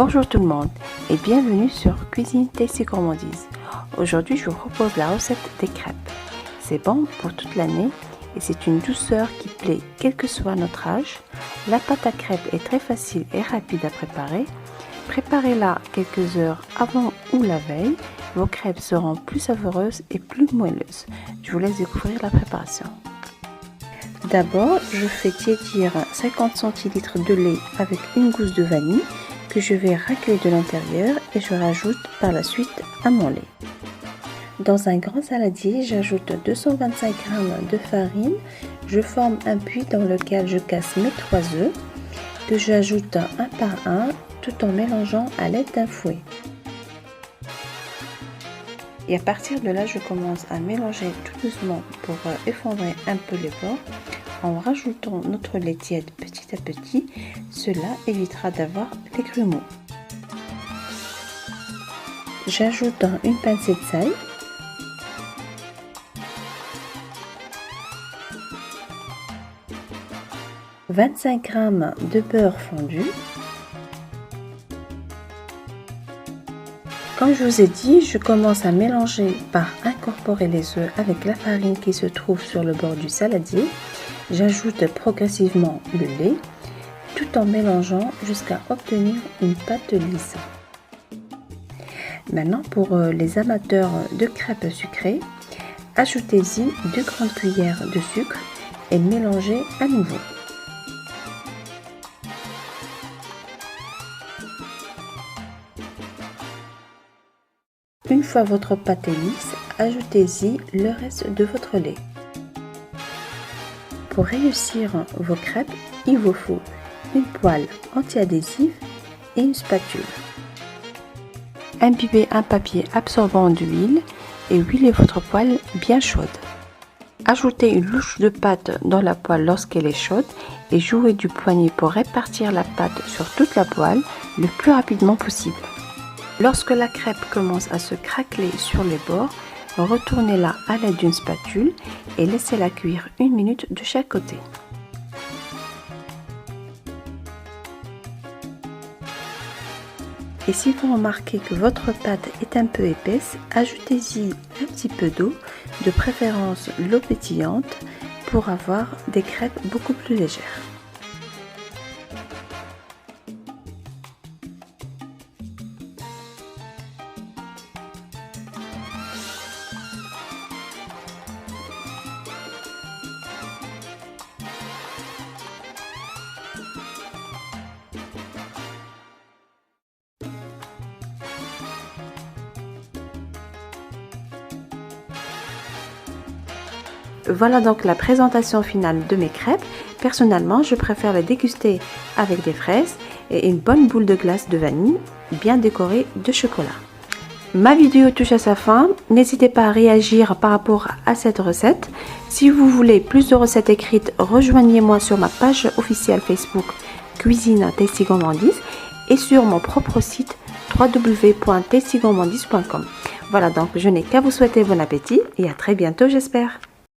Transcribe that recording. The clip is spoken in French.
Bonjour tout le monde et bienvenue sur Cuisine Tasty Gourmandise. Aujourd'hui je vous propose la recette des crêpes. C'est bon pour toute l'année et c'est une douceur qui plaît quel que soit notre âge. La pâte à crêpes est très facile et rapide à préparer. Préparez-la quelques heures avant ou la veille. Vos crêpes seront plus savoureuses et plus moelleuses. Je vous laisse découvrir la préparation. D'abord, je fais tiédir 50 centilitres de lait avec une gousse de vanille que je vais racler de l'intérieur et je rajoute par la suite à mon lait. Dans un grand saladier, j'ajoute 225 g de farine. Je forme un puits dans lequel je casse mes 3 œufs que j'ajoute un par un tout en mélangeant à l'aide d'un fouet. Et à partir de là, je commence à mélanger tout doucement pour effondrer un peu les bords en rajoutant notre lait tiède petit à petit. Cela évitera d'avoir les grumeaux. J'ajoute une pincée de sel, « 25 g de beurre fondu. Comme je vous ai dit, je commence à mélanger par incorporer les œufs avec la farine qui se trouve sur le bord du saladier. J'ajoute progressivement le lait tout en mélangeant jusqu'à obtenir une pâte lisse. Maintenant, pour les amateurs de crêpes sucrées, ajoutez-y 2 grandes cuillères de sucre et mélangez à nouveau. Une fois votre pâte est lisse, ajoutez-y le reste de votre lait. Pour réussir vos crêpes, il vous faut une poêle anti-adhésive et une spatule. Imbibez un papier absorbant d'huile et huilez votre poêle bien chaude. Ajoutez une louche de pâte dans la poêle lorsqu'elle est chaude et jouez du poignet pour répartir la pâte sur toute la poêle le plus rapidement possible. Lorsque la crêpe commence à se craqueler sur les bords, retournez-la à l'aide d'une spatule et laissez-la cuire 1 minute de chaque côté. Et si vous remarquez que votre pâte est un peu épaisse, ajoutez-y un petit peu d'eau, de préférence l'eau pétillante, pour avoir des crêpes beaucoup plus légères. Voilà donc la présentation finale de mes crêpes. Personnellement, je préfère les déguster avec des fraises et une bonne boule de glace de vanille bien décorée de chocolat. Ma vidéo touche à sa fin. N'hésitez pas à réagir par rapport à cette recette. Si vous voulez plus de recettes écrites, rejoignez-moi sur ma page officielle Facebook Cuisine Tasty Gourmandise et sur mon propre site www.tastygourmandise.com. Voilà donc, je n'ai qu'à vous souhaiter bon appétit et à très bientôt j'espère.